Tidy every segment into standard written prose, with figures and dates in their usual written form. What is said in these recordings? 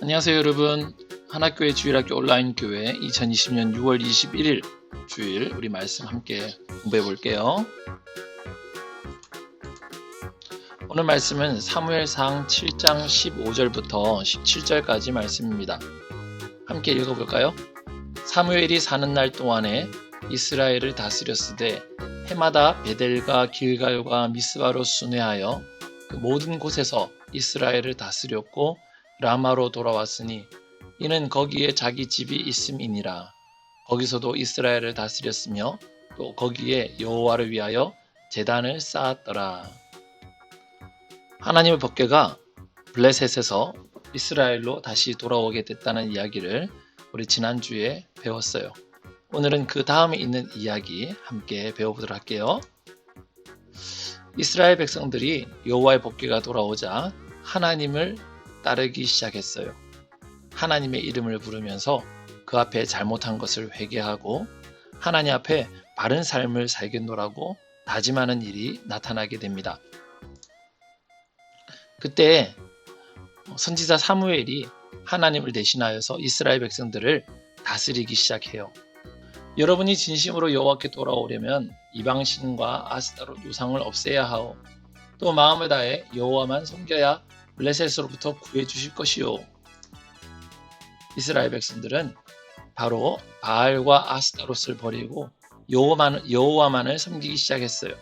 안녕하세요 여러분. 하나교회 주일학교 온라인교회 2020년 6월 21일 주일 우리 말씀 함께 공부해 볼게요. 오늘 말씀은 사무엘상 7장 15절부터 17절까지 말씀입니다. 함께 읽어볼까요? 사무엘이 사는 날 동안에 이스라엘을 다스렸으되 해마다 베델과 길갈과 미스바로 순회하여 그 모든 곳에서 이스라엘을 다스렸고 라마로 돌아왔으니 이는 거기에 자기 집이 있음이니라. 거기서도 이스라엘을 다스렸으며 또 거기에 여호와를 위하여 제단을 쌓았더라. 하나님의 법궤가 블레셋에서 이스라엘로 다시 돌아오게 됐다는 이야기를 우리 지난주에 배웠어요. 오늘은 그 다음에 있는 이야기 함께 배워보도록 할게요. 이스라엘 백성들이 여호와의 법궤가 돌아오자 하나님을 따르기 시작했어요. 하나님의 이름을 부르면서 그 앞에 잘못한 것을 회개하고 하나님 앞에 바른 삶을 살겠노라고 다짐하는 일이 나타나게 됩니다. 그때 선지자 사무엘이 하나님을 대신하여서 이스라엘 백성들을 다스리기 시작해요. 여러분이 진심으로 여호와께 돌아오려면 이방신과 아스타롯 우상을 없애야 하오. 또 마음을 다해 여호와만 섬겨야 블레셋으로부터 구해주실 것이요. 이스라엘 백성들은 바로 바알과 아스타롯을 버리고 여호와만을 섬기기 시작했어요.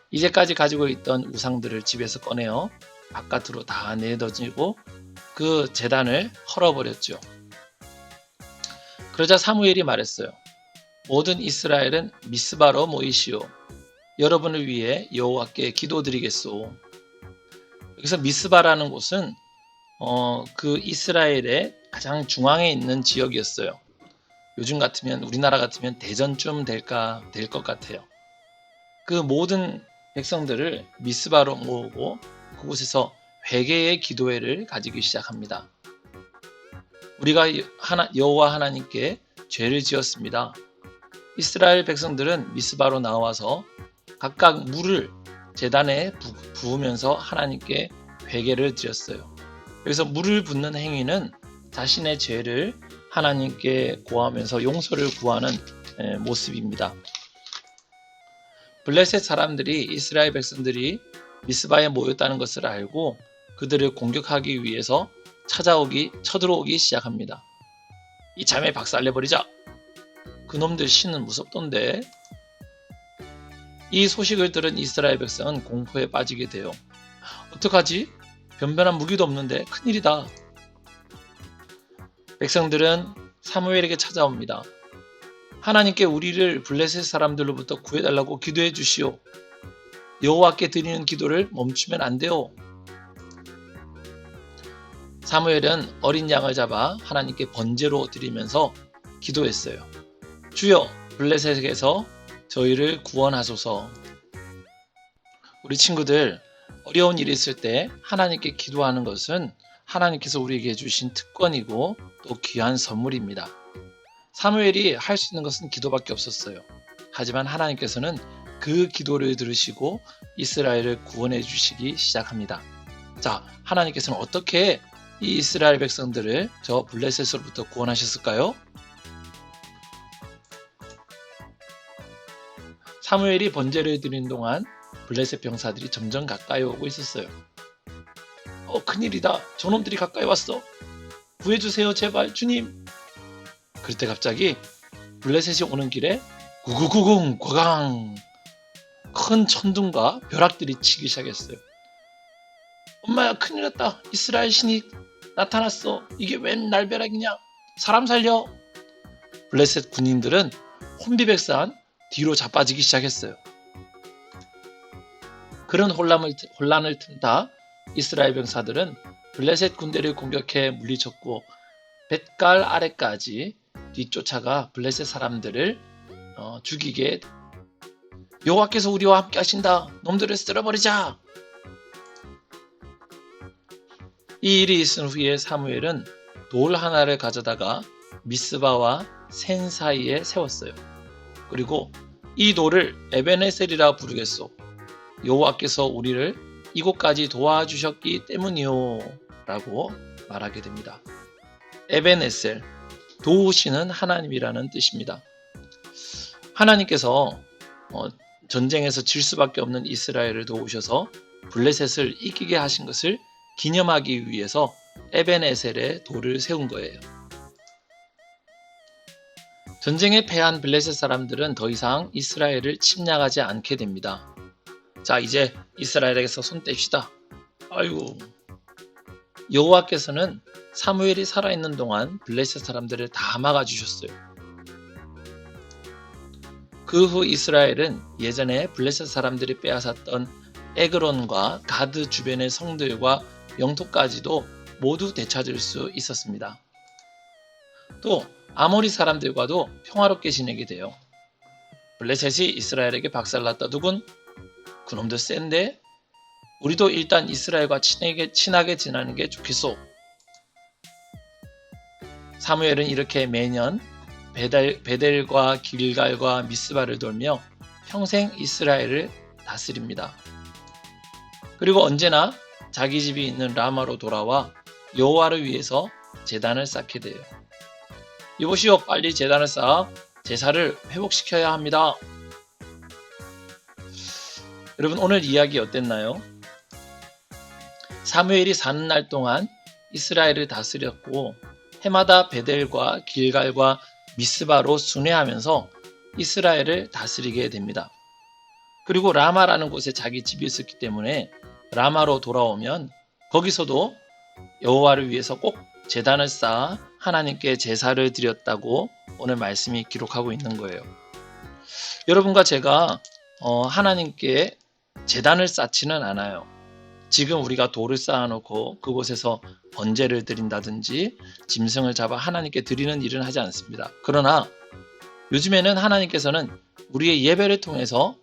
이제까지 가지고 있던 우상들을 집에서 꺼내어 바깥으로 다 내던지고 그 제단을 헐어버렸죠. 그러자 사무엘이 말했어요. 모든 이스라엘은 미스바로 모이시오. 여러분을 위해 여호와께 기도드리겠소. 여기서 미스바라는 곳은 그 이스라엘의 가장 중앙에 있는 지역이었어요. 요즘 같으면 우리나라 같으면 대전쯤 될 것 같아요. 그 모든 백성들을 미스바로 모으고 그곳에서 회개의 기도회를 가지기 시작합니다. 우리가 여호와 하나님께 죄를 지었습니다. 이스라엘 백성들은 미스바로 나와서 각각 물을 제단에 부으면서 하나님께 회개를 드렸어요. 여기서 물을 붓는 행위는 자신의 죄를 하나님께 고하면서 용서를 구하는 모습입니다. 블레셋 사람들이 이스라엘 백성들이 미스바에 모였다는 것을 알고 그들을 공격하기 위해서 쳐들어오기 시작합니다. 이참에 박살내버리자. 그놈들 신은 무섭던데. 이 소식을 들은 이스라엘 백성은 공포에 빠지게 돼요. 어떡하지? 변변한 무기도 없는데 큰일이다. 백성들은 사무엘에게 찾아옵니다. 하나님께 우리를 블레셋 사람들로부터 구해달라고 기도해 주시오. 여호와께 드리는 기도를 멈추면 안 돼요. 사무엘은 어린 양을 잡아 하나님께 번제로 드리면서 기도했어요. 주여, 블레셋에게서 저희를 구원하소서. 우리 친구들, 어려운 일이 있을 때 하나님께 기도하는 것은 하나님께서 우리에게 주신 특권이고 또 귀한 선물입니다. 사무엘이 할 수 있는 것은 기도밖에 없었어요. 하지만 하나님께서는 그 기도를 들으시고 이스라엘을 구원해 주시기 시작합니다. 자, 하나님께서는 어떻게 이 이스라엘 백성들을 저 블레셋으로부터 구원하셨을까요? 사무엘이 번제를 드리는 동안 블레셋 병사들이 점점 가까이 오고 있었어요. 큰일이다. 저놈들이 가까이 왔어. 구해주세요 제발 주님. 그럴 때 갑자기 블레셋이 오는 길에 구구구궁 과강 큰 천둥과 벼락들이 치기 시작했어요. 엄마야 큰일 났다. 이스라엘 신이 나타났어. 이게 웬 날벼락이냐. 사람 살려. 블레셋 군인들은 혼비백산 뒤로 자빠지기 시작했어요. 그런 혼란을 틈타 이스라엘 병사들은 블레셋 군대를 공격해 물리쳤고 벳갈 아래까지 뒤쫓아가 블레셋 사람들을 죽이게. 여호와께서 우리와 함께 하신다. 놈들을 쓸어버리자. 이 일이 있은 후에 사무엘은 돌 하나를 가져다가 미스바와 센 사이에 세웠어요. 그리고 이 돌을 에베네셀이라 부르겠소. 여호와께서 우리를 이곳까지 도와주셨기 때문이요 라고 말하게 됩니다. 에벤에셀, 도우시는 하나님이라는 뜻입니다. 하나님께서 전쟁에서 질 수밖에 없는 이스라엘을 도우셔서 블레셋을 이기게 하신 것을 기념하기 위해서 에벤에셀의 돌을 세운 거예요. 전쟁에 패한 블레셋 사람들은 더 이상 이스라엘을 침략하지 않게 됩니다. 자, 이제 이스라엘에게서 손 떼시다. 아이고, 여호와께서는 사무엘이 살아있는 동안 블레셋 사람들을 다 막아주셨어요. 그 후 이스라엘은 예전에 블레셋 사람들이 빼앗았던 에그론과 가드 주변의 성들과 영토까지도 모두 되찾을 수 있었습니다. 또 아모리 사람들과도 평화롭게 지내게 돼요. 블레셋이 이스라엘에게 박살났다. 누군? 그놈도 센데 우리도 일단 이스라엘과 친하게 지내는 게 좋겠소. 사무엘은 이렇게 매년 베델과 길갈과 미스바를 돌며 평생 이스라엘을 다스립니다. 그리고 언제나 자기 집이 있는 라마로 돌아와 여호와를 위해서 제단을 쌓게 돼요. 이보시오, 빨리 제단을 쌓아 제사를 회복시켜야 합니다. 여러분, 오늘 이야기 어땠나요? 사무엘이 사는 날 동안 이스라엘을 다스렸고 해마다 베델과 길갈과 미스바로 순회하면서 이스라엘을 다스리게 됩니다. 그리고 라마라는 곳에 자기 집이 있었기 때문에 라마로 돌아오면 거기서도 여호와를 위해서 꼭 제단을 쌓아 하나님께 제사를 드렸다고 오늘 말씀이 기록하고 있는 거예요. 여러분과 제가 하나님께 제단을 쌓지는 않아요. 지금 우리가 돌을 쌓아놓고 그곳에서 번제를 드린다든지 짐승을 잡아 하나님께 드리는 일은 하지 않습니다. 그러나 요즘에는 하나님께서는 우리의 예배를 통해서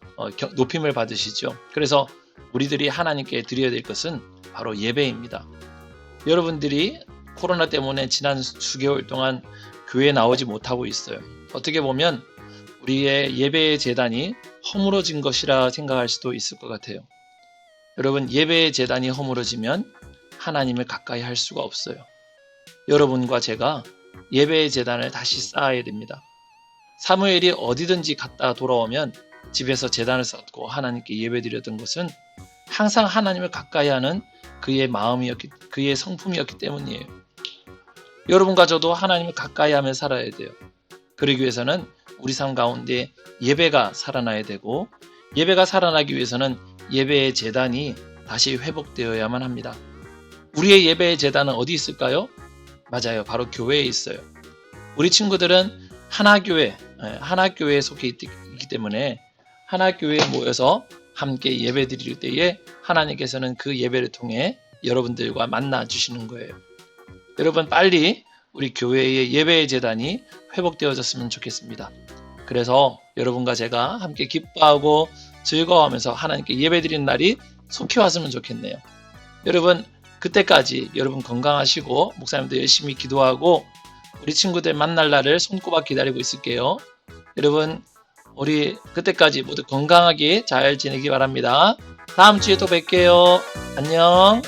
높임을 받으시죠. 그래서 우리들이 하나님께 드려야 될 것은 바로 예배입니다. 여러분들이 코로나 때문에 지난 수개월 동안 교회에 나오지 못하고 있어요. 어떻게 보면 우리의 예배의 제단이 허물어진 것이라 생각할 수도 있을 것 같아요. 여러분, 예배의 제단이 허물어지면 하나님을 가까이 할 수가 없어요. 여러분과 제가 예배의 제단을 다시 쌓아야 됩니다. 사무엘이 어디든지 갔다 돌아오면 집에서 제단을 쌓고 하나님께 예배드렸던 것은 항상 하나님을 가까이 하는 그의 성품이었기 때문이에요. 여러분과 저도 하나님을 가까이 하며 살아야 돼요. 그러기 위해서는 우리 삶 가운데 예배가 살아나야 되고, 예배가 살아나기 위해서는 예배의 제단이 다시 회복되어야만 합니다. 우리의 예배의 제단은 어디 있을까요? 맞아요. 바로 교회에 있어요. 우리 친구들은 하나교회에 속해 있기 때문에 하나교회에 모여서 함께 예배 드릴 때에 하나님께서는 그 예배를 통해 여러분들과 만나 주시는 거예요. 여러분, 빨리 우리 교회의 예배의 제단이 회복되어졌으면 좋겠습니다. 그래서 여러분과 제가 함께 기뻐하고 즐거워하면서 하나님께 예배드리는 날이 속히 왔으면 좋겠네요. 여러분, 그때까지 여러분 건강하시고 목사님도 열심히 기도하고 우리 친구들 만날 날을 손꼽아 기다리고 있을게요. 여러분, 우리 그때까지 모두 건강하게 잘 지내기 바랍니다. 다음 주에 또 뵐게요. 안녕.